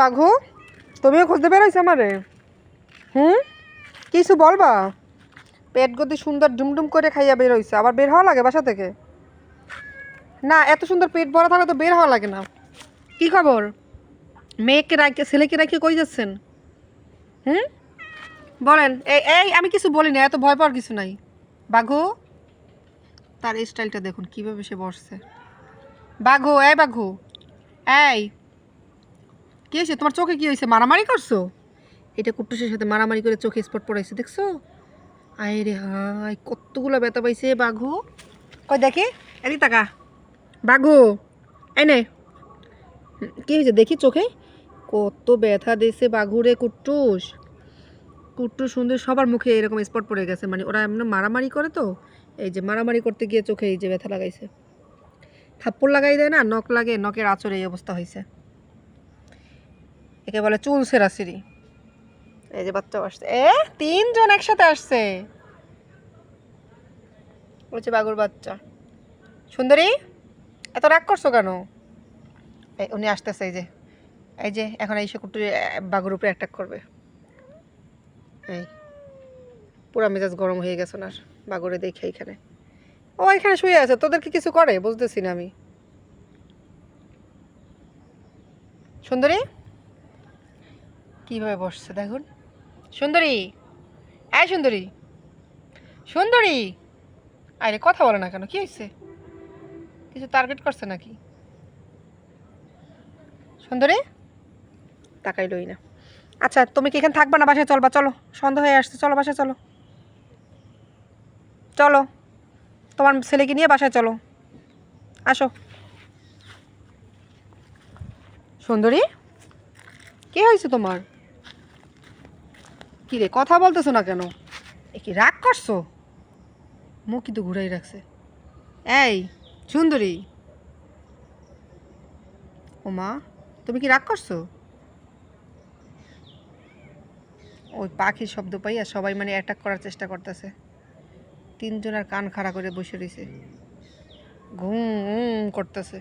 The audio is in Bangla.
বাঘু তুমিও খুঁজতে বেরোইছো আমারে? কিছু বলবা? পেট গদি সুন্দর ডুমডুম করে খাইয়া বের হইছে, আবার বের হওয়া লাগে বাসা থেকে? না, এত সুন্দর পেট ভরা থাকলে তো বের হওয়া লাগে না। কি খবর? মেয়েকে রাখে ছেলেকে রাখে কই যাচ্ছেন? বলেন। এই এই আমি কিছু বলি না, এত ভয় পাওয়ার কিছু নাই। বাঘু, তার স্টাইলটা দেখুন কিভাবে সে বসছে। বাঘু, এই বাঘু, এই কি হয়েছে তোমার? চোখে কি হয়েছে? মারামারি করছো? এটা কুট্টুসের সাথে মারামারি করে চোখে স্পট পড়াইছে, দেখছো? আয় রে হায়, কতগুলো ব্যথা পাইছে বাঘু। কই দেখি, এদিক টাকা। বাঘু, এই নে, কি হয়েছে দেখি চোখে? কত ব্যথা দিয়েছে বাঘুরে কুট্টুস। কুট্টু সুন্দর সবার মুখে এরকম স্পট পড়ে গেছে, মানে ওরা এমন মারামারি করে তো, এই যে মারামারি করতে গিয়ে চোখে এই যে ব্যথা লাগাইছে। থাপ্পড় লাগাই দেয় না, নখ লাগে, নখের আঁচড়ে এই অবস্থা হয়েছে। একে বলে চুল সেরাসিরি। এই যে বাচ্চা আসছে, 3জন একসাথে আসছে। বলছে বাঘুর বাচ্চা। সুন্দরী, এত রাগ করছো কেন? এই উনি আসতেছে, এই যে এখন এসে কুট্টু বাঘুর উপরে অ্যাটাক করবে। এই পুরা মেজাজ গরম হয়ে গেছে না বাঘুরে দেখে। এখানে ও এখানে শুয়ে আছে, তোদেরকে কিছু করে বুঝতেছি না আমি। সুন্দরী কিভাবে বসছে দেখুন। সুন্দরী, এই সুন্দরী, সুন্দরী, আরে কথা বলে না কেন? কি হয়েছে? কিছু টার্গেট করছে নাকি? সুন্দরী তাকাইলই না। আচ্ছা তুমি কি এখানে থাকবা না বাসায় চলবা? চলো, সন্ধ্যা হয়ে আসছে, চলো বাসায় চলো। চলো, তোমার ছেলেকে নিয়ে বাসায় চলো, আসো। সুন্দরী কি হয়েছে তোমার? কি রে কথা বলতেছো না কেন? এ কি রাগ করছো? মুখ কিন্তু ঘুরাই রাখছে। এই সুন্দরী, ও মা, তুমি কি রাগ করছো? ওই পাখির শব্দ পাইয়া সবাই মানে অ্যাটাক করার চেষ্টা করতেছে। 3জনের কান খাড়া করে বসে রয়েছে, ঘুম করতেছে।